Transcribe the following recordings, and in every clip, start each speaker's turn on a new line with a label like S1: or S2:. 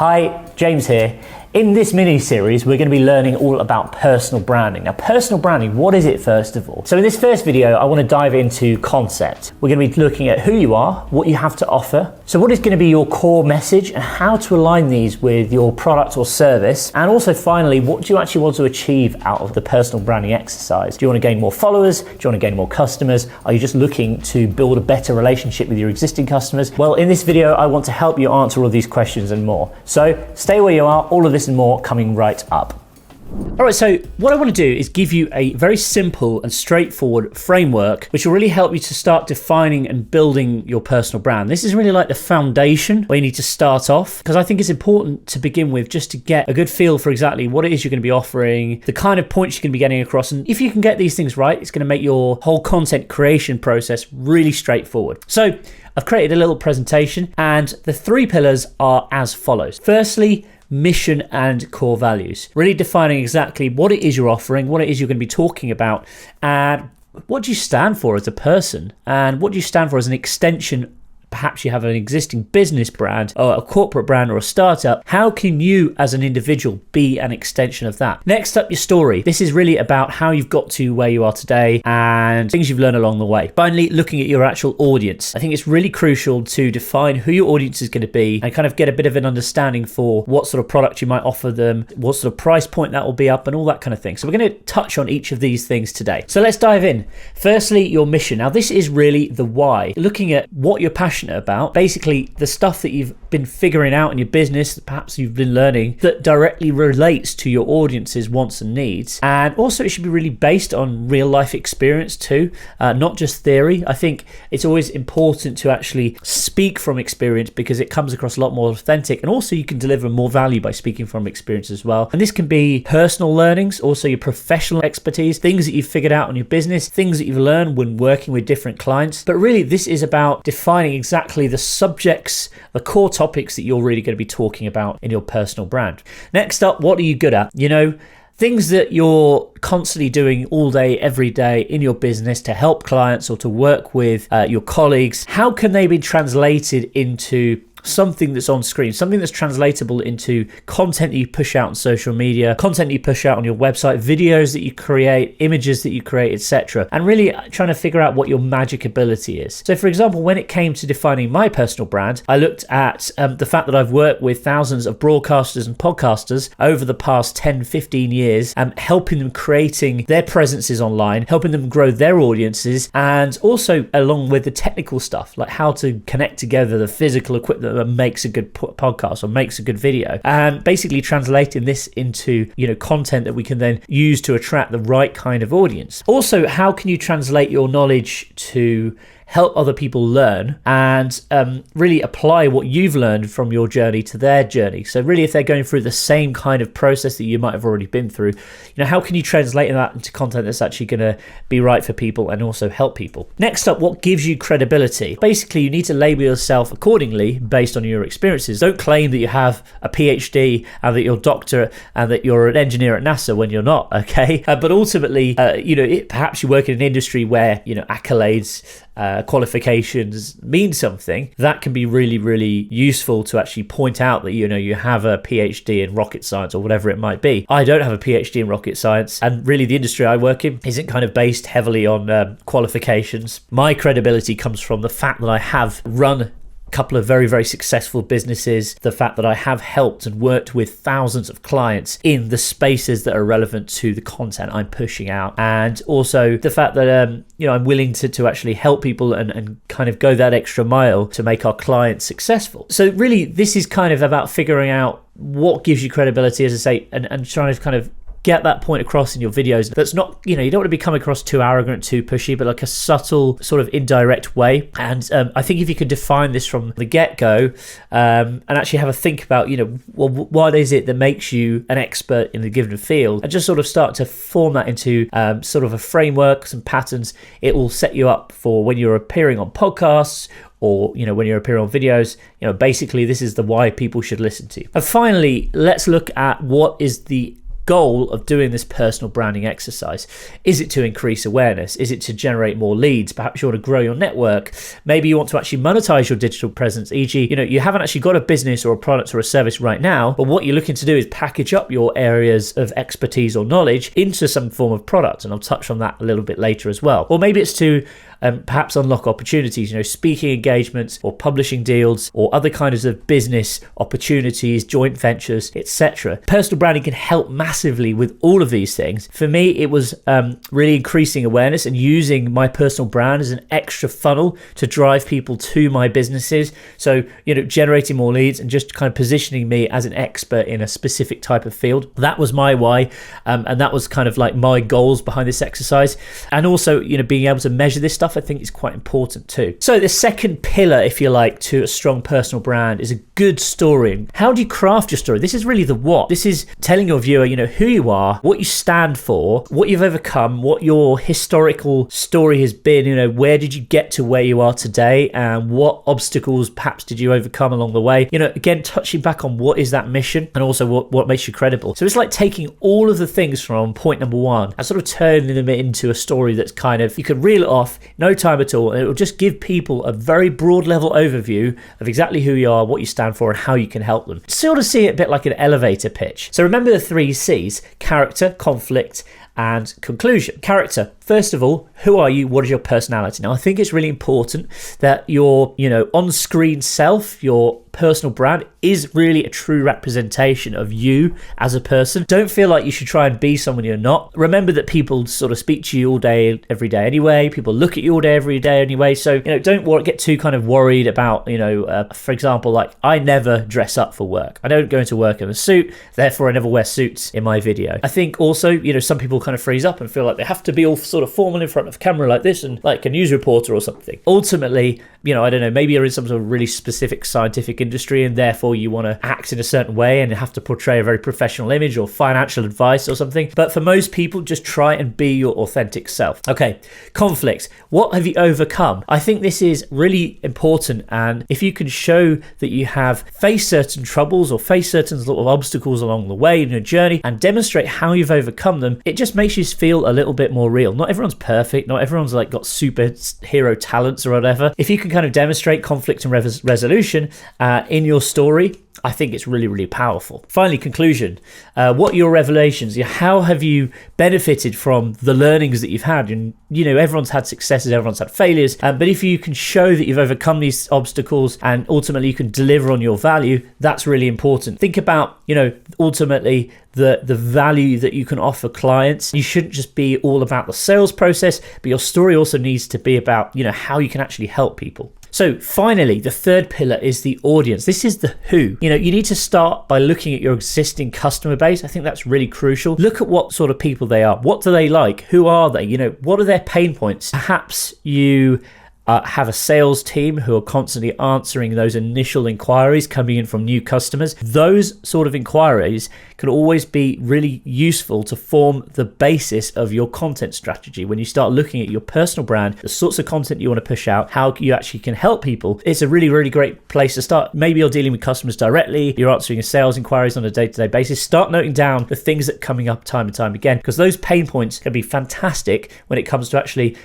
S1: Hi, James here. In this mini-series, we're going to be learning all about personal branding. Now, personal branding, what is it first of all? So in this first video, I want to dive into concept. We're going to be looking at who you are, what you have to offer. So what is going to be your core message and how to align these with your product or service. And also finally, what do you actually want to achieve out of the personal branding exercise? Do you want to gain more followers? Do you want to gain more customers? Are you just looking to build a better relationship with your existing customers? Well, in this video, I want to help you answer all of these questions and more. So stay where you are, all of this and more coming right up. All right, so what I want to do is give you a very simple and straightforward framework, which will really help you to start defining and building your personal brand. This is really like the foundation where you need to start off, because I think it's important to begin with just to get a good feel for exactly what it is you're going to be offering, the kind of points you're going to be getting across. And if you can get these things right, it's going to make your whole content creation process really straightforward. So I've created a little presentation and the three pillars are as follows. Firstly, mission and core values, really defining exactly what it is you're offering, what it is you're going to be talking about, and what do you stand for as a person, and what do you stand for as an extension. Perhaps you have an existing business brand or a corporate brand or a startup. How can you as an individual be an extension of that? Next up, your story. This is really about how you've got to where you are today and things you've learned along the way. Finally, looking at your actual audience. I think it's really crucial to define who your audience is going to be and kind of get a bit of an understanding for what sort of product you might offer them, what sort of price point that will be up and all that kind of thing. So we're going to touch on each of these things today. So let's dive in. Firstly, your mission. Now this is really the why. Looking at what you're passionate about, basically the stuff that you've been figuring out in your business, perhaps you've been learning, that directly relates to your audience's wants and needs. And also it should be really based on real life experience too, not just theory. I think it's always important to actually speak from experience because it comes across a lot more authentic, and also you can deliver more value by speaking from experience as well. And this can be personal learnings, also your professional expertise, things that you've figured out on your business, things that you've learned when working with different clients. But really this is about defining exactly the subjects, the core topics that you're really going to be talking about in your personal brand. Next up, what are you good at? Things that you're constantly doing all day, every day in your business to help clients or to work with your colleagues. How can they be translated into something that's on screen, something that's translatable into content that you push out on social media, content you push out on your website, videos that you create, images that you create, etc. And really trying to figure out what your magic ability is. So for example, when it came to defining my personal brand, I looked at the fact that I've worked with thousands of broadcasters and podcasters over the past 10, 15 years, helping them creating their presences online, helping them grow their audiences, and also along with the technical stuff, like how to connect together the physical equipment that makes a good podcast or makes a good video, and basically translating this into content that we can then use to attract the right kind of audience. Also, how can you translate your knowledge to help other people learn and really apply what you've learned from your journey to their journey? So really, if they're going through the same kind of process that you might have already been through, how can you translate that into content that's actually going to be right for people and also help people? Next up, what gives you credibility? Basically, you need to label yourself accordingly based on your experiences. Don't claim that you have a PhD and that you're a doctor and that you're an engineer at NASA when you're not, okay? But ultimately, perhaps you work in an industry where, accolades, qualifications mean something. That can be really, really useful to actually point out that you have a PhD in rocket science or whatever it might be. I don't have a PhD in rocket science, and really the industry I work in isn't kind of based heavily on qualifications. My credibility comes from the fact that I have run couple of very, very successful businesses, the fact that I have helped and worked with thousands of clients in the spaces that are relevant to the content I'm pushing out, and also the fact that I'm willing to actually help people and kind of go that extra mile to make our clients successful. So really this is kind of about figuring out what gives you credibility, as I say, and trying to kind of get that point across in your videos. That's not, you don't want to be coming across too arrogant, too pushy, but like a subtle sort of indirect way. And I think if you can define this from the get-go and actually have a think about, what is it that makes you an expert in the given field, and just sort of start to form that into sort of a framework, some patterns, it will set you up for when you're appearing on podcasts or when you're appearing on videos. Basically this is the why people should listen to you. And finally, let's look at what is the goal of doing this personal branding exercise? Is it to increase awareness? Is it to generate more leads? Perhaps you want to grow your network. Maybe you want to actually monetize your digital presence, e.g., you haven't actually got a business or a product or a service right now, but what you're looking to do is package up your areas of expertise or knowledge into some form of product, and I'll touch on that a little bit later as well. Or maybe it's to perhaps unlock opportunities, speaking engagements or publishing deals or other kinds of business opportunities, joint ventures, etc. Personal branding can help massively with all of these things. For me, it was really increasing awareness and using my personal brand as an extra funnel to drive people to my businesses. So, generating more leads and just kind of positioning me as an expert in a specific type of field. That was my why. And that was kind of like my goals behind this exercise. And also, being able to measure this stuff, I think is quite important too. So the second pillar, if you like, to a strong personal brand is a good story. How do you craft your story? This is really the what. This is telling your viewer, who you are, what you stand for, what you've overcome, what your historical story has been, where did you get to where you are today, and what obstacles perhaps did you overcome along the way. Again, touching back on what is that mission and also what makes you credible. So it's like taking all of the things from point number one and sort of turning them into a story that's kind of, you can reel it off, no time at all, and it will just give people a very broad level overview of exactly who you are, what you stand for, and how you can help them. Sort of see it a bit like an elevator pitch. So remember the 3 C's: character, conflict, and conclusion. Character. First of all, who are you? What is your personality? Now, I think it's really important that your, on-screen self, your personal brand, is really a true representation of you as a person. Don't feel like you should try and be someone you're not. Remember that people sort of speak to you all day, every day anyway. People look at you all day, every day anyway. So, don't get too kind of worried about, for example, like I never dress up for work. I don't go into work in a suit. Therefore, I never wear suits in my video. I think also, some people kind of freeze up and feel like they have to be all sort of formal in front of camera like this and like a news reporter or something. Ultimately, I don't know, maybe you're in some sort of really specific scientific industry and therefore you want to act in a certain way and have to portray a very professional image or financial advice or something. But for most people, just try and be your authentic self. Okay, conflict. What have you overcome? I think this is really important, and if you can show that you have faced certain troubles or faced certain sort of obstacles along the way in your journey and demonstrate how you've overcome them, it just makes you feel a little bit more real. Not everyone's perfect, not everyone's like got superhero talents or whatever. If you can kind of demonstrate conflict and resolution in your story, I think it's really, really powerful. Finally, conclusion. What are your revelations? How have you benefited from the learnings that you've had? And, everyone's had successes, everyone's had failures. But if you can show that you've overcome these obstacles and ultimately you can deliver on your value, that's really important. Think about, ultimately the value that you can offer clients. You shouldn't just be all about the sales process, but your story also needs to be about, how you can actually help people. So finally, the third pillar is the audience. This is the who. You need to start by looking at your existing customer base. I think that's really crucial. Look at what sort of people they are. What do they like? Who are they? What are their pain points? Perhaps you have a sales team who are constantly answering those initial inquiries coming in from new customers. Those sort of inquiries can always be really useful to form the basis of your content strategy. When you start looking at your personal brand, the sorts of content you want to push out, how you actually can help people, it's a really, really great place to start. Maybe you're dealing with customers directly, you're answering sales inquiries on a day-to-day basis. Start noting down the things that are coming up time and time again, because those pain points can be fantastic when it comes to actually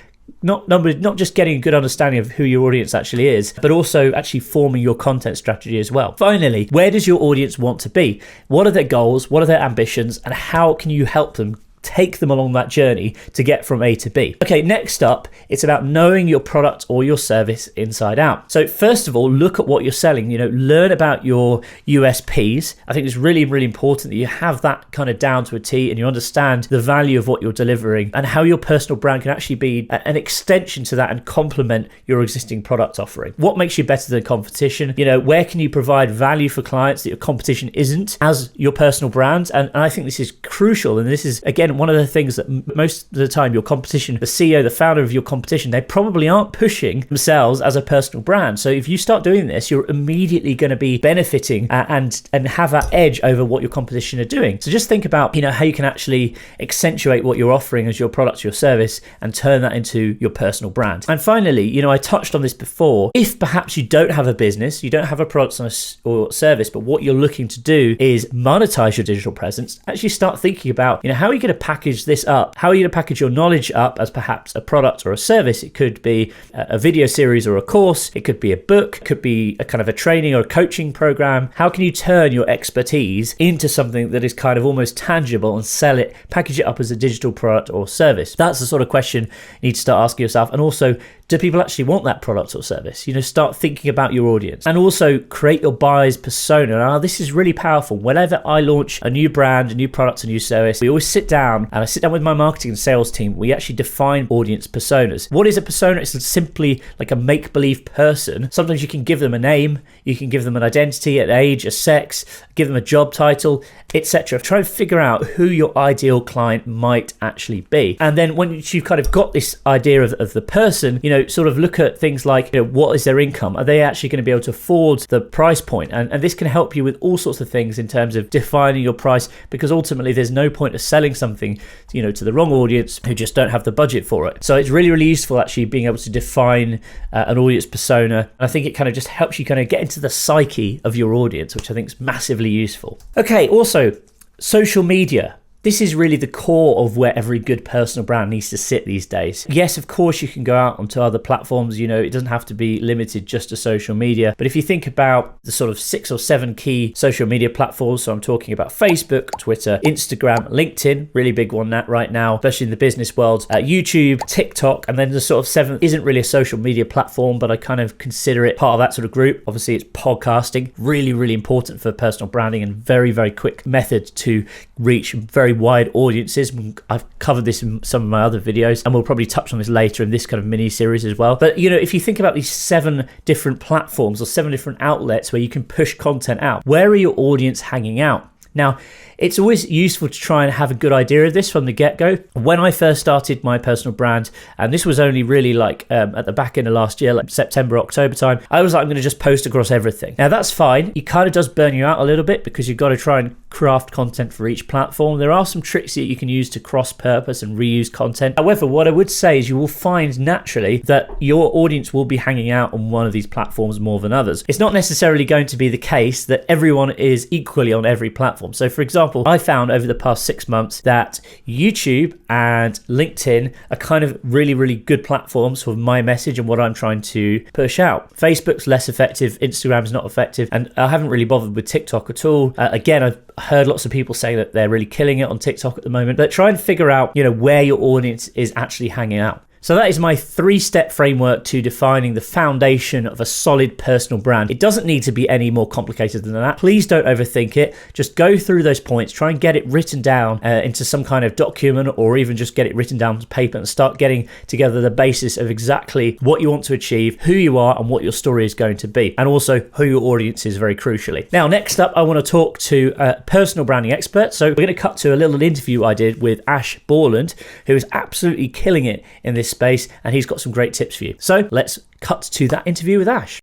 S1: not just getting a good understanding of who your audience actually is, but also actually forming your content strategy as well. Finally, where does your audience want to be? What are their goals? What are their ambitions? And how can you help them take them along that journey to get from A to B? Okay, next up, it's about knowing your product or your service inside out. So first of all, look at what you're selling, learn about your USPs. I think it's really, really important that you have that kind of down to a T and you understand the value of what you're delivering and how your personal brand can actually be an extension to that and complement your existing product offering. What makes you better than competition? Where can you provide value for clients that your competition isn't as your personal brand? And I think this is crucial. And this is, again, again, one of the things that most of the time your competition, the CEO, the founder of your competition, they probably aren't pushing themselves as a personal brand. So if you start doing this, you're immediately going to be benefiting and have that edge over what your competition are doing. So just think about, how you can actually accentuate what you're offering as your product, your service, and turn that into your personal brand. And finally, I touched on this before. If perhaps you don't have a business, you don't have a product or service, but what you're looking to do is monetize your digital presence, actually start thinking about, how are you going to package this up? How are you going to package your knowledge up as perhaps a product or a service? It could be a video series or a course. It could be a book. It could be a kind of a training or a coaching program. How can you turn your expertise into something that is kind of almost tangible and sell it, package it up as a digital product or service? That's the sort of question you need to start asking yourself. And also, do people actually want that product or service? Start thinking about your audience, and also create your buyer's persona. Now, this is really powerful. Whenever I launch a new brand, a new product, a new service, we always sit down, and I sit down with my marketing and sales team. We actually define audience personas. What is a persona? It's simply like a make-believe person. Sometimes you can give them a name, you can give them an identity, an age, a sex, give them a job title, etc. Try and figure out who your ideal client might actually be. And then once you've kind of got this idea of the person, sort of look at things like, what is their income? Are they actually going to be able to afford the price point? And this can help you with all sorts of things in terms of defining your price, because ultimately there's no point of selling something, to the wrong audience who just don't have the budget for it. So it's really, really useful actually being able to define an audience persona. And I think it kind of just helps you kind of get into the psyche of your audience, which I think is massively useful. Okay, also social media. This is really the core of where every good personal brand needs to sit these days. Yes, of course, you can go out onto other platforms. It doesn't have to be limited just to social media. But if you think about the sort of 6 or 7 key social media platforms, so I'm talking about Facebook, Twitter, Instagram, LinkedIn, really big one right now, especially in the business world, YouTube, TikTok, and then the sort of 7th isn't really a social media platform, but I kind of consider it part of that sort of group. Obviously, it's podcasting, really, really important for personal branding and very, very quick method to reach very wide audiences. I've covered this in some of my other videos, and we'll probably touch on this later in this kind of mini series as well. But if you think about these 7 different platforms or 7 different outlets where you can push content out, where are your audience hanging out? Now, it's always useful to try and have a good idea of this from the get-go. When I first started my personal brand, and this was only really like at the back end of last year, like September, October time, I was like, I'm going to just post across everything. Now, that's fine. It kind of does burn you out a little bit because you've got to try and craft content for each platform. There are some tricks that you can use to cross-purpose and reuse content. However, what I would say is you will find naturally that your audience will be hanging out on one of these platforms more than others. It's not necessarily going to be the case that everyone is equally on every platform. So, for example, I found over the past 6 months that YouTube and LinkedIn are kind of really, really good platforms for my message and what I'm trying to push out. Facebook's less effective, Instagram's not effective, and I haven't really bothered with TikTok at all. Again, I've heard lots of people say that they're really killing it on TikTok at the moment, but try and figure out, where your audience is actually hanging out. So that is my 3-step framework to defining the foundation of a solid personal brand. It doesn't need to be any more complicated than that. Please don't overthink it. Just go through those points, try and get it written down into some kind of document, or even just get it written down on paper and start getting together the basis of exactly what you want to achieve, who you are, and what your story is going to be, and also who your audience is, very crucially. Now, next up, I want to talk to a personal branding expert. So we're going to cut to a little interview I did with Ash Borland, who is absolutely killing it in this space, and he's got some great tips for you. So let's cut to that interview with Ash.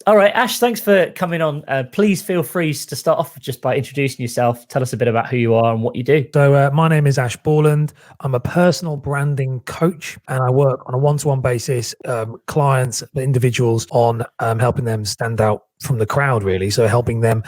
S1: All right, Ash, thanks for coming on. Please feel free to start off just by introducing yourself. Tell us a bit about who you are and what you do.
S2: So my name is Ash Borland. I'm a personal branding coach, and I work on a one-to-one basis, clients, individuals, on helping them stand out from the crowd, really. So helping them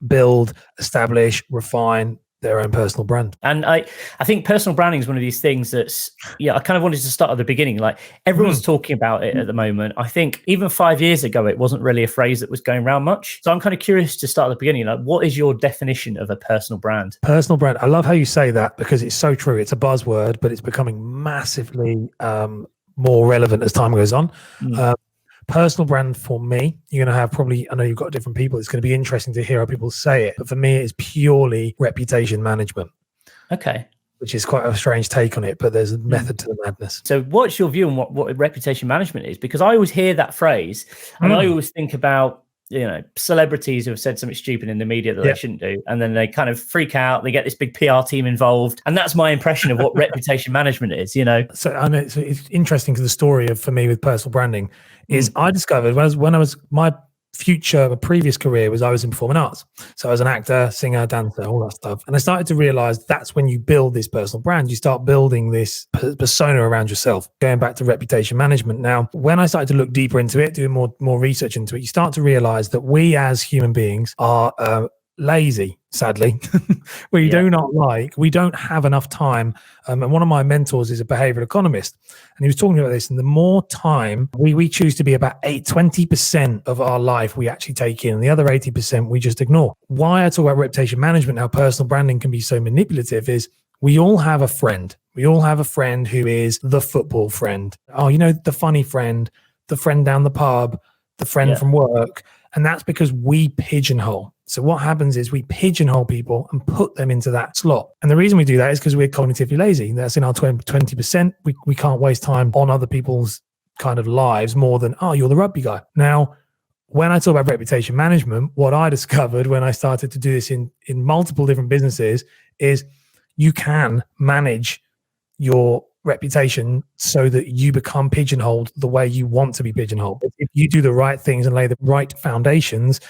S2: build, establish, refine their own personal brand.
S1: And I think personal branding is one of these things that's, I kind of wanted to start at the beginning. Like, everyone's talking about it at the moment. I think even 5 years ago, it wasn't really a phrase that was going around much. So I'm kind of curious to start at the beginning. Like, what is your definition of a personal brand?
S2: Personal brand. I love how you say that, because it's so true. It's a buzzword, but it's becoming massively more relevant as time goes on. Personal brand for me, you're going to have probably, I know you've got different people, it's going to be interesting to hear how people say it, but for me, it's purely reputation management.
S1: Okay.
S2: Which is quite a strange take on it, but there's a method to the madness.
S1: So what's your view on what reputation management is? Because I always hear that phrase, and I always think about celebrities who have said something stupid in the media that
S2: Yeah.
S1: they shouldn't do, and then they kind of freak out. They get this big PR team involved, and that's my impression of what reputation management is.
S2: So I know it's interesting because the story for me with personal branding is I discovered when I was my previous career was I was in performing arts. So I was an actor, singer, dancer, all that stuff. And I started to realize that's when you build this personal brand. You start building this persona around yourself, going back to reputation management. Now, when I started to look deeper into it, doing more research into it, you start to realize that we as human beings are lazy, sadly. We don't have enough time. And one of my mentors is a behavioral economist, and he was talking about this. And the more time we choose to be about 20% of our life we actually take in, and the other 80% we just ignore. Why I talk about reputation management, how personal branding can be so manipulative, is we all have a friend. We all have a friend who is the football friend. Oh, the funny friend, the friend down the pub, the friend from work. And that's because we pigeonhole. So what happens is we pigeonhole people and put them into that slot. And the reason we do that is because we're cognitively lazy. That's in our 20%. We can't waste time on other people's kind of lives more than, oh, you're the rugby guy. Now, when I talk about reputation management, what I discovered when I started to do this in multiple different businesses is you can manage your reputation so that you become pigeonholed the way you want to be pigeonholed. If you do the right things and lay the right foundations,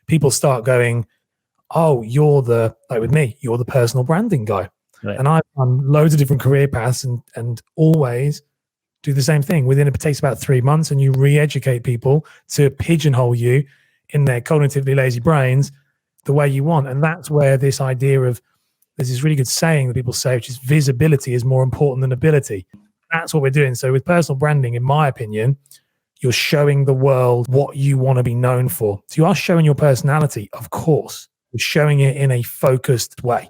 S2: people start going, oh, you're the personal branding guy. Right. And I've done loads of different career paths and always do the same thing. It takes about 3 months, and you re-educate people to pigeonhole you in their cognitively lazy brains the way you want. And that's where this idea of, there's this really good saying that people say, which is visibility is more important than ability. That's what we're doing. So with personal branding, in my opinion, you're showing the world what you want to be known for. So you are showing your personality, of course. You're showing it in a focused way.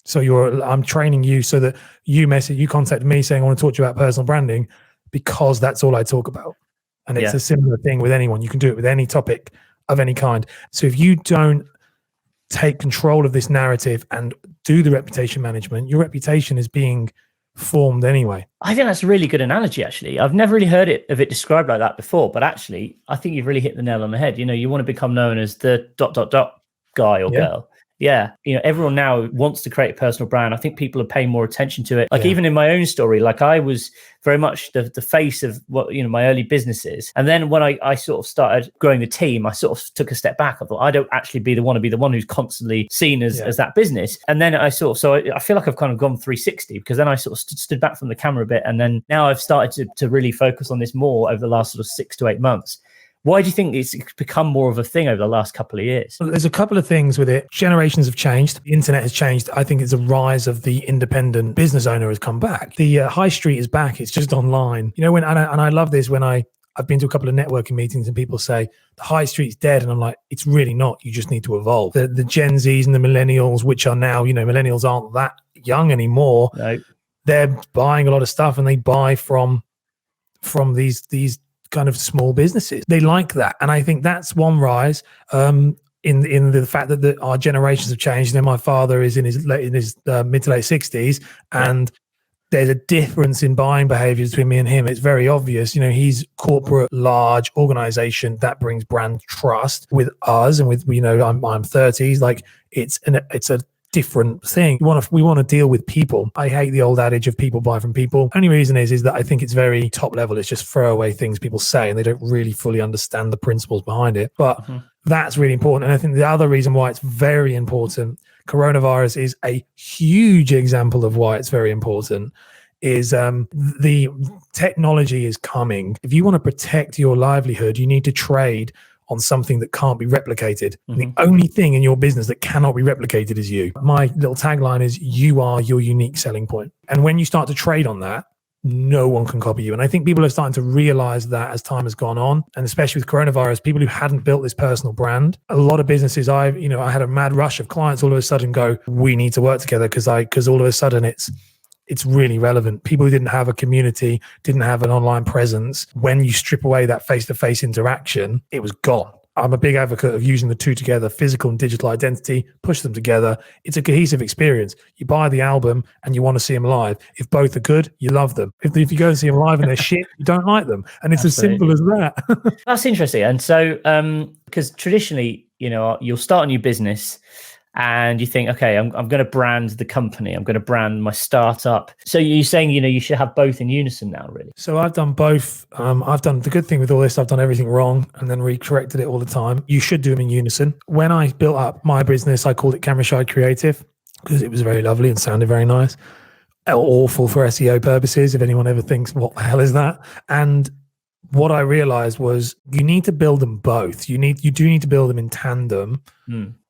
S2: So I'm training you so that you contact me saying, I want to talk to you about personal branding, because that's all I talk about. And it's a similar thing with anyone. You can do it with any topic of any kind. So if you don't take control of this narrative and do the reputation management, your reputation is being formed anyway.
S1: I think that's a really good analogy, actually. I've never really heard it described like that before, but actually I think you've really hit the nail on the head. You want to become known as the ... guy or girl. Yeah, everyone now wants to create a personal brand. I think people are paying more attention to it. Like even in my own story, like I was very much the face of what my early businesses. And then when I sort of started growing the team, I sort of took a step back. I thought I don't actually want to be the one who's constantly seen as that business. And then I feel like I've kind of gone 360, because then I sort of stood back from the camera a bit, and then now I've started to really focus on this more over the last sort of 6 to 8 months. Why do you think it's become more of a thing over the last couple of years?
S2: Well, there's a couple of things with it. Generations have changed. The internet has changed. I think it's a rise of the independent business owner has come back. The high street is back. It's just online. And I love this when I've been to a couple of networking meetings and people say the high street's dead. And I'm like, it's really not. You just need to evolve. The Gen Zs and the millennials, which are now, millennials aren't that young anymore. No. They're buying a lot of stuff, and they buy from these kind of small businesses. They like that. And I think that's one rise in the fact that our generations have changed. My father is in his mid to late 60s, and there's a difference in buying behaviors between me and him. It's very obvious. He's corporate, large organization that brings brand trust with us, and with I'm 30s. Like it's a different thing. We want to deal with people. I hate the old adage of people buy from people. Only reason is that I think it's very top level. It's just throwaway things people say, and they don't really fully understand the principles behind it. But that's really important. And I think the other reason why it's very important, coronavirus is a huge example of why it's very important, is the technology is coming. If you want to protect your livelihood, you need to trade on something that can't be replicated. The only thing in your business that cannot be replicated is you. My little tagline is, you are your unique selling point. And when you start to trade on that, no one can copy you. And I think people are starting to realize that as time has gone on, and especially with coronavirus, people who hadn't built this personal brand, a lot of businesses, I had a mad rush of clients all of a sudden go, we need to work together, because all of a sudden it's really relevant. People who didn't have a community, didn't have an online presence, when you strip away that face-to-face interaction, it was gone. I'm a big advocate of using the two together, physical and digital identity, push them together. It's a cohesive experience. You buy the album and you want to see them live. If both are good, you love them. If you go and see them live and they're shit, you don't like them. And it's as simple as that.
S1: That's interesting. And so Because traditionally, you'll start a new business and you think, okay, I'm going to brand the company. I'm going to brand my startup. So you're saying, you should have both in unison now, really?
S2: So I've done both. I've done the good thing with all this. I've done everything wrong and then recorrected it all the time. You should do them in unison. When I built up my business, I called it Camera Shy Creative because it was very lovely and sounded very nice. Awful for SEO purposes, if anyone ever thinks, what the hell is that? And what I realized was you need to build them both. You do need to build them in tandem.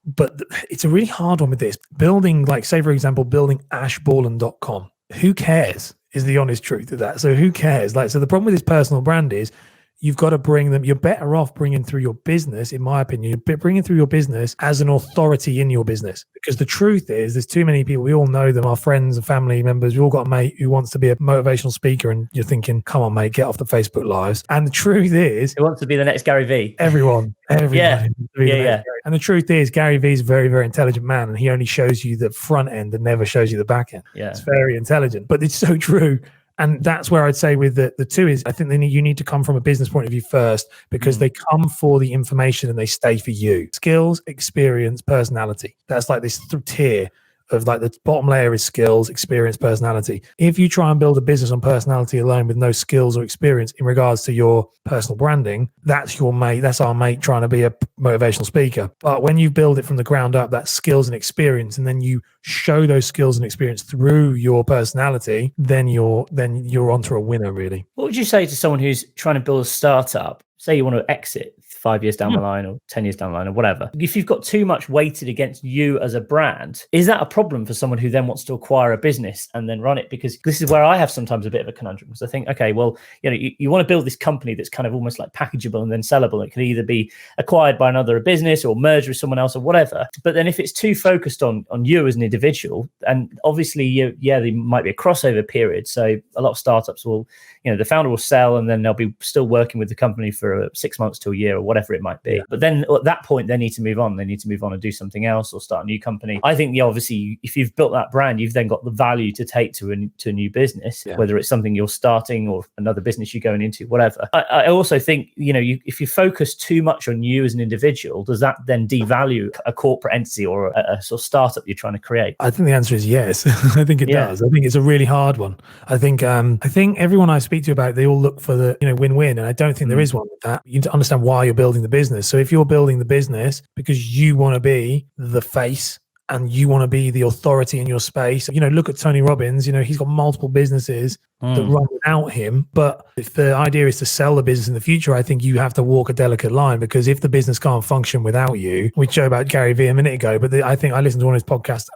S2: But it's a really hard one with this. Building, like, say, for example, building ashborland.com. Who cares is the honest truth of that. So who cares? So the problem with this personal brand is you've got to bring them. You're better off bringing through your business, in my opinion, bringing through your business as an authority in your business. Because the truth is, there's too many people. We all know them, our friends and family members. We all got a mate who wants to be a motivational speaker, and you're thinking, "Come on, mate, get off the Facebook lives." And the truth is,
S1: who wants to be the next Gary Vee?
S2: Everybody.
S1: Yeah.
S2: And the truth is, Gary Vee's a very, very intelligent man, and he only shows you the front end and never shows you the back end.
S1: Yeah,
S2: it's very intelligent, but it's so true. And that's where I'd say with the two is, I think you need to come from a business point of view first, because they come for the information and they stay for you. Skills, experience, personality. That's like this tier of, like, the bottom layer is skills, experience, personality. If you try and build a business on personality alone with no skills or experience in regards to your personal branding, that's your mate. That's our mate trying to be a motivational speaker. But when you build it from the ground up, that's skills and experience, and then you show those skills and experience through your personality, then you're onto a winner, really.
S1: What would you say to someone who's trying to build a startup? Say you want to exit 5 years down the line or 10 years down the line or whatever. If you've got too much weighted against you as a brand, is that a problem for someone who then wants to acquire a business and then run it? Because this is where I have sometimes a bit of a conundrum, because I think, okay, well, you want to build this company that's kind of almost like packageable and then sellable. It can either be acquired by another business or merged with someone else or whatever. But then if it's too focused on you as an individual, and obviously, there might be a crossover period. So a lot of startups will, the founder will sell and then they'll be still working with the company for 6 months to a year or whatever it might be. Yeah. But then at that point, they need to move on. They need to move on and do something else or start a new company. I think, obviously, if you've built that brand, you've then got the value to take to a new business, whether it's something you're starting or another business you're going into, whatever. I also think, if you focus too much on you as an individual, does that then devalue a corporate entity or a sort of startup you're trying to create?
S2: I think the answer is yes. I think it does. I think it's a really hard one. I think everyone I speak to about it, they all look for the win-win, and I don't think there is one with that. You need to understand why you're building the business. So if you're building the business because you want to be the face and you want to be the authority in your space, look at Tony Robbins. He's got multiple businesses that run without him. But if the idea is to sell the business in the future, I think you have to walk a delicate line, because if the business can't function without you, we showed about Gary Vee a minute ago, but I think I listened to one of his podcasts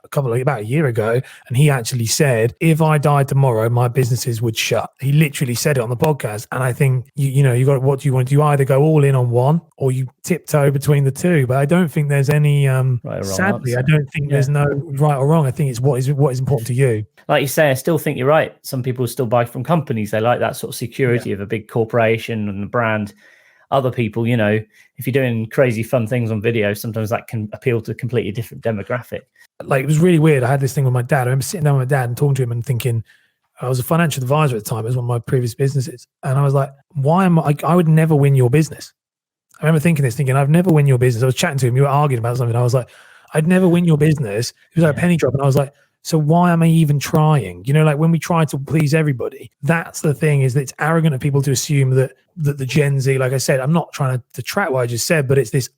S2: about a year ago, and he actually said, if I died tomorrow, my businesses would shut. He literally said it on the podcast. And I think, you got, what do you want? Do you either go all in on one or you tiptoe between the two? But I don't think there's any, sadly, I don't think there's no right or wrong. I think it's what is important to you.
S1: Like you say, I still think you're right. Some people still buy from companies. They like that sort of security of a big corporation and a brand. Other people, if you're doing crazy fun things on video, sometimes that can appeal to a completely different demographic.
S2: Like, it was really weird. I had this thing with my dad. I remember sitting down with my dad and talking to him and thinking, I was a financial advisor at the time. It was one of my previous businesses. And I was like, I would never win your business. I remember thinking, I'd never win your business. I was chatting to him. You were arguing about something. I was like, I'd never win your business. It was like a penny drop. And I was like, so why am I even trying? Like, when we try to please everybody, that's the thing, is that it's arrogant of people to assume that the Gen Z, like I said, I'm not trying to detract what I just said, but it's this,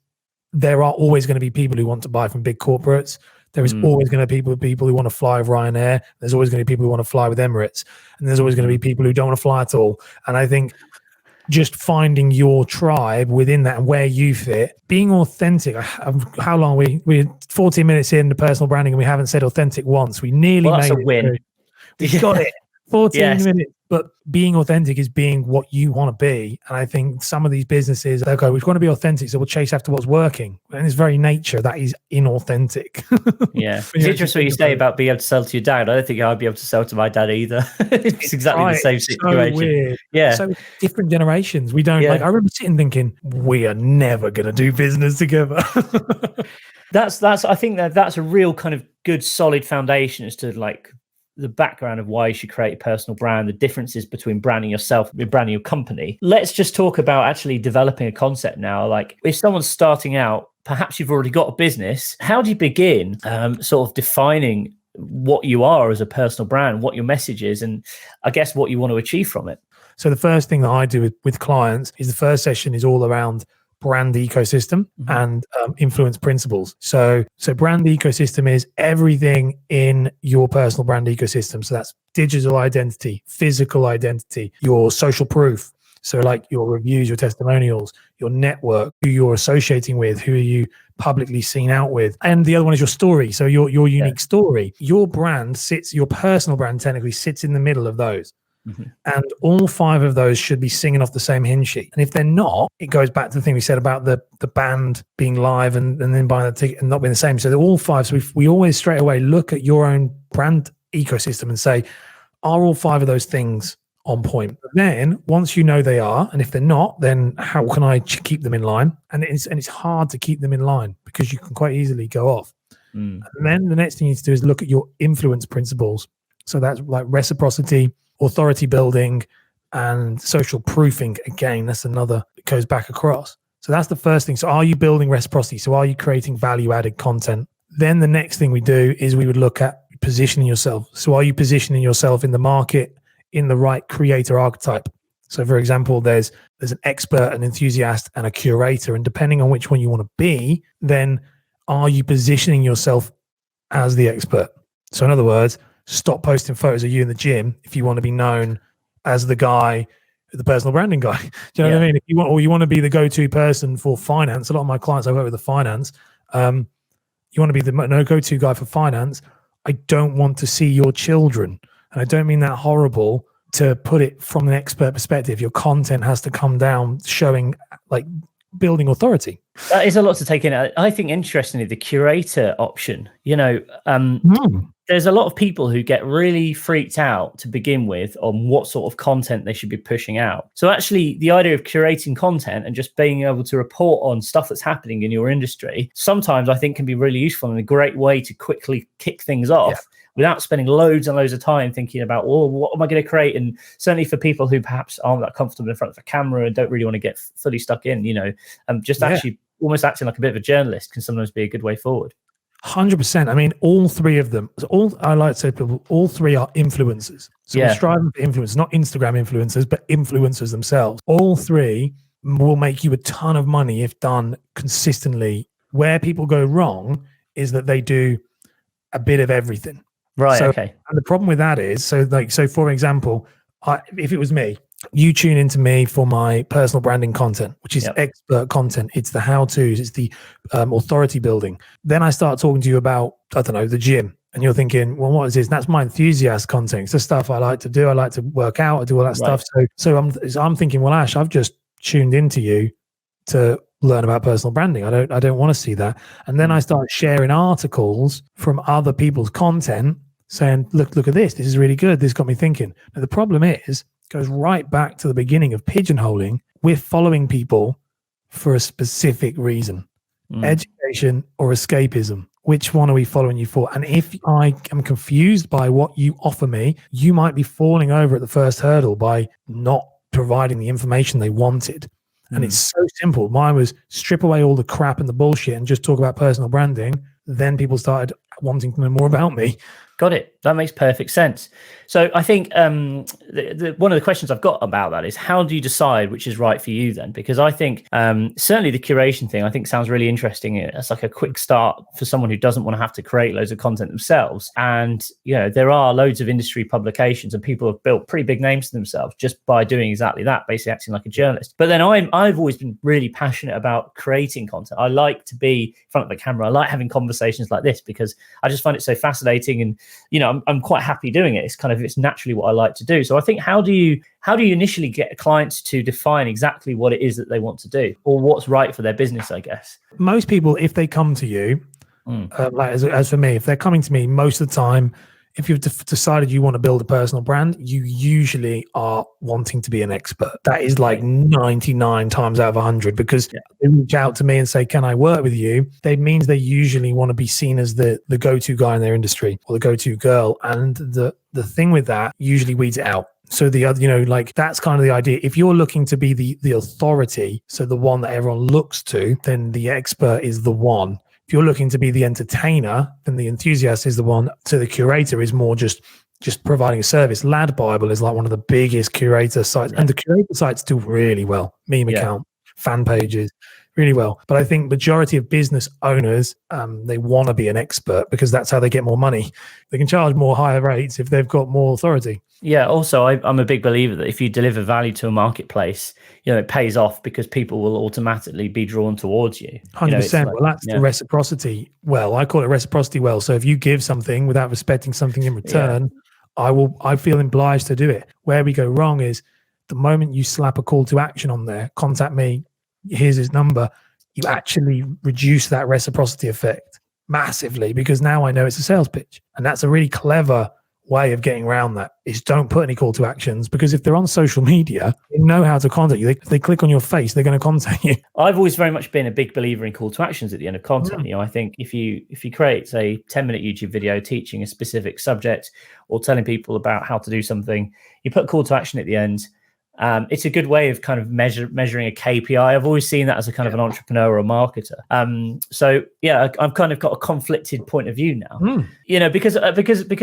S2: there are always going to be people who want to buy from big corporates. There is always going to be people who want to fly with Ryanair. There's always going to be people who want to fly with Emirates. And there's always going to be people who don't want to fly at all. And I think just finding your tribe within that and where you fit, being authentic. How long we're 14 minutes in the personal branding and we haven't said authentic once. We nearly made
S1: it. Win.
S2: We got it. 14 minutes. But being authentic is being what you want to be. And I think some of these businesses, they go, we want to be authentic, so we'll chase after what's working. And its very nature, that is inauthentic.
S1: Yeah. It's interesting what you say about being able to sell to your dad. I don't think I'd be able to sell to my dad either. It's exactly the same situation.
S2: So weird.
S1: Yeah.
S2: So different generations. We don't, I remember sitting thinking, we are never going to do business together.
S1: I think that's a real kind of good solid foundation as to, like, the background of why you should create a personal brand, the differences between branding yourself and branding your company. Let's just talk about actually developing a concept now. Like if someone's starting out, perhaps you've already got a business, how do you begin sort of defining what you are as a personal brand, what your message is, and I guess what you want to achieve from it?
S2: So the first thing that I do with clients is the first session is all around brand ecosystem and influence principles. So brand ecosystem is everything in your personal brand ecosystem. So that's digital identity, physical identity, your social proof. So like your reviews, your testimonials, your network, who you're associating with, who are you publicly seen out with. And the other one is your story. So your unique story. Your brand sits, your personal brand technically sits in the middle of those. And all 5 of those should be singing off the same hymn sheet. And if they're not, it goes back to the thing we said about the band being live and then buying the ticket and not being the same. So they're all 5. So we always straight away look at your own brand ecosystem and say, are all 5 of those things on point? But then once you know they are, and if they're not, then how can I keep them in line? And it's hard to keep them in line because you can quite easily go off. And then the next thing you need to do is look at your influence principles. So that's like reciprocity, authority building, and social proofing. Again, that's another that goes back across. So that's the first thing. So are you building reciprocity? So are you creating value added content? Then the next thing we do is we would look at positioning yourself. So are you positioning yourself in the market in the right creator archetype? So for example, there's an expert, an enthusiast, and a curator. And depending on which one you want to be, then are you positioning yourself as the expert? So in other words, stop posting photos of you in the gym if you want to be known as the guy, the personal branding guy. Do you know what I mean? If you want to be the go-to person for finance, a lot of my clients I work with the finance, you want to be the go-to guy for finance. I don't want to see your children. And I don't mean that horrible to put it from an expert perspective. Your content has to come down showing like building authority.
S1: That is a lot to take in. I think interestingly, the curator option, there's a lot of people who get really freaked out to begin with on what sort of content they should be pushing out. So actually the idea of curating content and just being able to report on stuff that's happening in your industry, sometimes I think can be really useful and a great way to quickly kick things off without spending loads and loads of time thinking about, what am I going to create? And certainly for people who perhaps aren't that comfortable in front of a camera and don't really want to get fully stuck in, actually almost acting like a bit of a journalist can sometimes be a good way forward.
S2: 100%. I mean, all 3 of them. I like to say to people, all 3 are influencers. So we're striving for influencers, not Instagram influencers, but influencers themselves. All 3 will make you a ton of money if done consistently. Where people go wrong is that they do a bit of everything.
S1: Right.
S2: So,
S1: okay.
S2: And the problem with that is, so for example, if it was me, you tune into me for my personal branding content, which is expert content. It's the how-tos, it's the authority building. Then I start talking to you about, I don't know, the gym. And you're thinking, well, what is this? And that's my enthusiast content. It's the stuff I like to do. I like to work out. I do all that stuff. So I'm thinking, well, Ash, I've just tuned into you to learn about personal branding. I don't want to see that. And then I start sharing articles from other people's content saying, look at this. This is really good. This got me thinking. Now, the problem is, goes right back to the beginning of pigeonholing. We're following people for a specific reason, education or escapism. Which one are we following you for? And if I am confused by what you offer me, you might be falling over at the first hurdle by not providing the information they wanted. And it's so simple. Mine was strip away all the crap and the bullshit and just talk about personal branding. Then people started wanting to know more about me.
S1: Got it. That makes perfect sense. So I think one of the questions I've got about that is, how do you decide which is right for you then? Because I think certainly the curation thing, I think sounds really interesting. It's like a quick start for someone who doesn't want to have to create loads of content themselves. And, there are loads of industry publications and people have built pretty big names for themselves just by doing exactly that, basically acting like a journalist. But then I've always been really passionate about creating content. I like to be in front of the camera. I like having conversations like this because I just find it so fascinating. And I'm quite happy doing it. It's naturally what I like to do. So I think, how do you initially get clients to define exactly what it is that they want to do or what's right for their business, I guess?
S2: Most people, if they come to you, like as for me, if they're coming to me, most of the time if you've decided you want to build a personal brand, you usually are wanting to be an expert. That is like 99 times out of 100, because they reach out to me and say, can I work with you? That means they usually want to be seen as the go-to guy in their industry or the go-to girl. And the thing with that usually weeds it out. So the other, like that's kind of the idea. If you're looking to be the authority, so the one that everyone looks to, then the expert is the one. If you're looking to be the entertainer, then the enthusiast is the one. So the curator is more just providing a service. Lad Bible is like one of the biggest curator sites, and the curator sites do really well. Meme account, fan pages, really well. But I think majority of business owners, they want to be an expert because that's how they get more money. They can charge more higher rates if they've got more authority.
S1: Yeah. Also, I'm a big believer that if you deliver value to a marketplace, it pays off because people will automatically be drawn towards you.
S2: 100%. Well, that's the reciprocity well. I call it reciprocity well. So if you give something without respecting something in return, I feel obliged to do it. Where we go wrong is the moment you slap a call to action on there, contact me, here's his number, you actually reduce that reciprocity effect massively, because now I know it's a sales pitch. And that's a really clever way of getting around that, is don't put any call to actions, because if they're on social media, they know how to contact you. If they click on your face, they're going to contact you.
S1: I've always very much been a big believer in call to actions at the end of content. I think if you create a 10-minute YouTube video teaching a specific subject or telling people about how to do something, you put call to action at the end. It's a good way of kind of measuring a KPI. I've always seen that as a kind of an entrepreneur or a marketer. So yeah, I've kind of got a conflicted point of view now. Because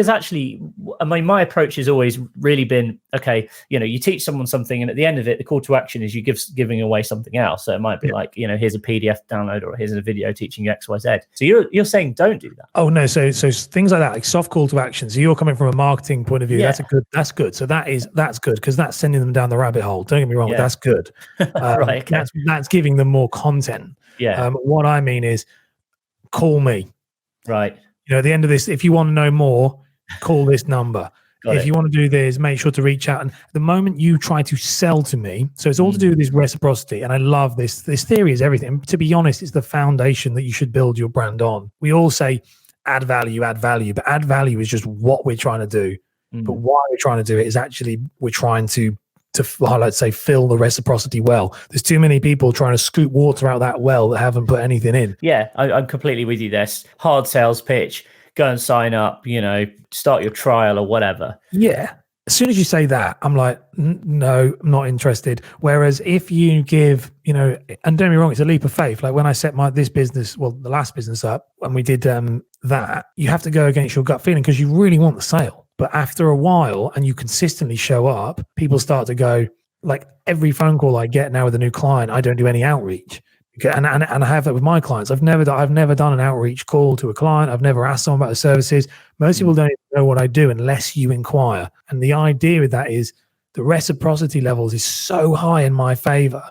S1: actually, my approach has always really been, okay, you teach someone something, and at the end of it, the call to action is you giving away something else. So it might be like, here's a PDF download, or here's a video teaching you X, Y, Z. So you're saying don't do that.
S2: Oh no, so things like that, like soft call to action. So you're coming from a marketing point of view. That's good. So that's good, because that's sending them down the rabbit hole. Don't get me wrong, that's good.
S1: Right, okay.
S2: That's giving them more content. What I mean is, call me.
S1: Right.
S2: At the end of this, if you want to know more, call this number. If you want to do this, make sure to reach out. And the moment you try to sell to me, so it's all to do with this reciprocity. And I love this. This theory is everything. And to be honest, it's the foundation that you should build your brand on. We all say add value, but add value is just what we're trying to do. But why we're trying to do it is actually we're trying to let's say fill the reciprocity well. There's too many people trying to scoop water out that well that haven't put anything in.
S1: Yeah, I'm completely with you there. Hard sales pitch, go and sign up, start your trial or whatever.
S2: Yeah. As soon as you say that, I'm like, no, I'm not interested. Whereas if you give, and don't get me wrong, it's a leap of faith. Like when I set the last business up, and we did that, you have to go against your gut feeling because you really want the sale. But after a while, and you consistently show up, people start to go, like every phone call I get now with a new client, I don't do any outreach. And I have that with my clients. I've never done an outreach call to a client. I've never asked someone about the services. Most people don't even know what I do unless you inquire. And the idea with that is the reciprocity levels is so high in my favor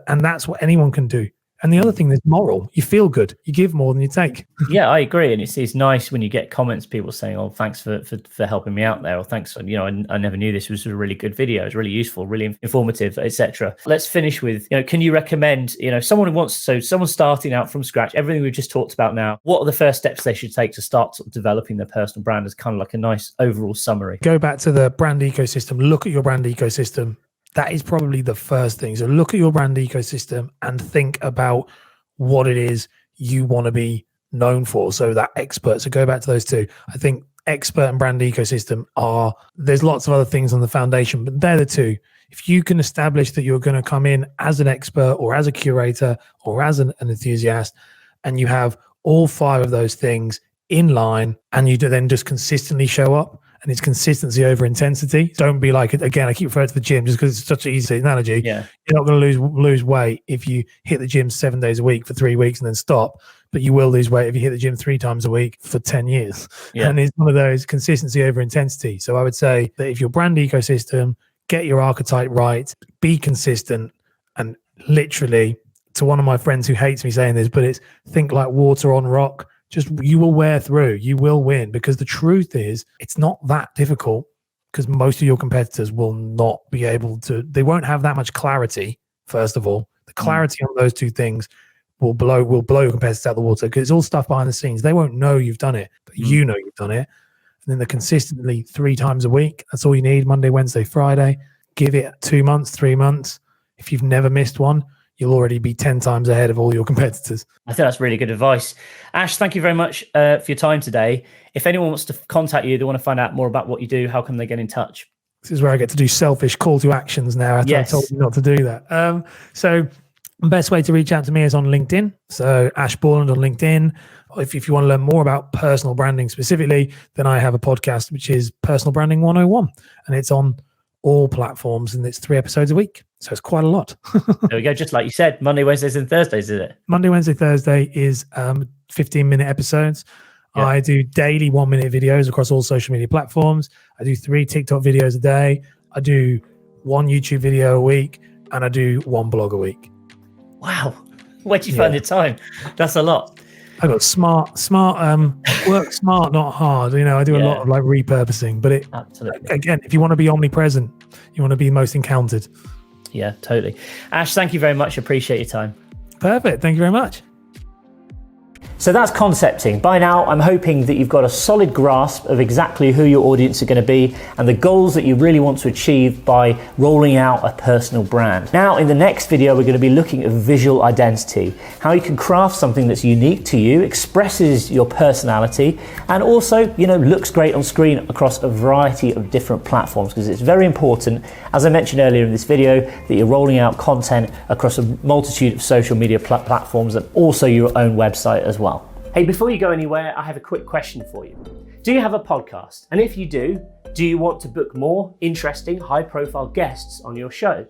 S2: and that's what anyone can do. And the other thing is moral. You feel good. You give more than you take.
S1: Yeah, I agree. And it's nice when you get comments, people saying, "Oh, thanks for helping me out there," or "Thanks, I never knew this was a really good video. It's really useful, really informative, etc." Let's finish with, can you recommend, someone's starting out from scratch, everything we've just talked about now, what are the first steps they should take to start sort of developing their personal brand as kind of like a nice overall summary?
S2: Go back to the brand ecosystem. Look at your brand ecosystem. That is probably the first thing. So look at your brand ecosystem and think about what it is you want to be known for. So that expert. So go back to those two. I think expert and brand ecosystem there's lots of other things on the foundation, but they're the two. If you can establish that you're going to come in as an expert or as a curator or as an enthusiast, and you have all five of those things in line, and you then just consistently show up, and it's consistency over intensity. Don't be like, again, I keep referring to the gym just because it's such an easy analogy.
S1: Yeah.
S2: You're not going to lose weight if you hit the gym 7 days a week for 3 weeks and then stop, but you will lose weight if you hit the gym 3 times a week for 10 years. Yeah. And it's one of those consistency over intensity. So I would say that if your brand ecosystem, get your archetype right, be consistent, and literally, to one of my friends who hates me saying this, but it's think like water on rock. Just you will wear through, you will win, because the truth is it's not that difficult, because most of your competitors will not be able to, they won't have that much clarity. First of all, the clarity on those two things will blow your competitors out of the water, because it's all stuff behind the scenes. They won't know you've done it, but you know you've done it. then they're consistently 3 times a week. That's all you need, Monday, Wednesday, Friday. Give it 2 months, 3 months. If you've never missed one, you'll already be 10 times ahead of all your competitors.
S1: I think that's really good advice. Ash, thank you very much for your time today. If anyone wants to contact you, they want to find out more about what you do, how can they get in touch?
S2: This is where I get to do selfish call to actions now. I told you not to do that. So the best way to reach out to me is on LinkedIn. So Ash Borland on LinkedIn. If you want to learn more about personal branding specifically, then I have a podcast, which is Personal Branding 101. And it's on all platforms and it's 3 episodes a week. So it's quite a lot.
S1: There we go. Just like you said, Monday, Wednesdays and Thursdays, is it?
S2: Monday, Wednesday, Thursday is 15-minute episodes. Yeah. I do daily 1-minute videos across all social media platforms. I do 3 TikTok videos a day. I do 1 YouTube video a week, and I do 1 blog a week.
S1: Wow. Where'd you find the time? That's a lot.
S2: I got smart, work smart, not hard. I do a lot of like repurposing, but absolutely. Again, if you want to be omnipresent, you want to be most encountered.
S1: Yeah, totally. Ash, thank you very much. Appreciate your time.
S2: Perfect. Thank you very much.
S1: So that's concepting. By now, I'm hoping that you've got a solid grasp of exactly who your audience are going to be and the goals that you really want to achieve by rolling out a personal brand. Now, in the next video, we're going to be looking at visual identity, how you can craft something that's unique to you, expresses your personality, and also, looks great on screen across a variety of different platforms, because it's very important, as I mentioned earlier in this video, that you're rolling out content across a multitude of social media platforms and also your own website as well. Hey, before you go anywhere, I have a quick question for you. Do you have a podcast? And if you do you want to book more interesting, high-profile guests on your show?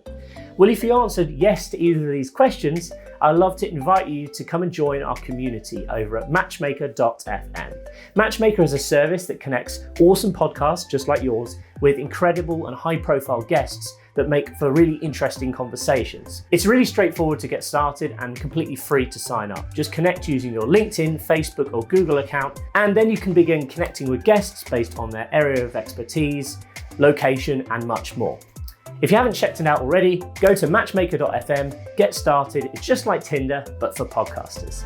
S1: Well, if you answered yes to either of these questions, I'd love to invite you to come and join our community over at matchmaker.fm. Matchmaker is a service that connects awesome podcasts just like yours with incredible and high-profile guests that make for really interesting conversations. It's really straightforward to get started and completely free to sign up. Just connect using your LinkedIn, Facebook, or Google account, and then you can begin connecting with guests based on their area of expertise, location, and much more. If you haven't checked it out already, go to matchmaker.fm, get started. It's just like Tinder, but for podcasters.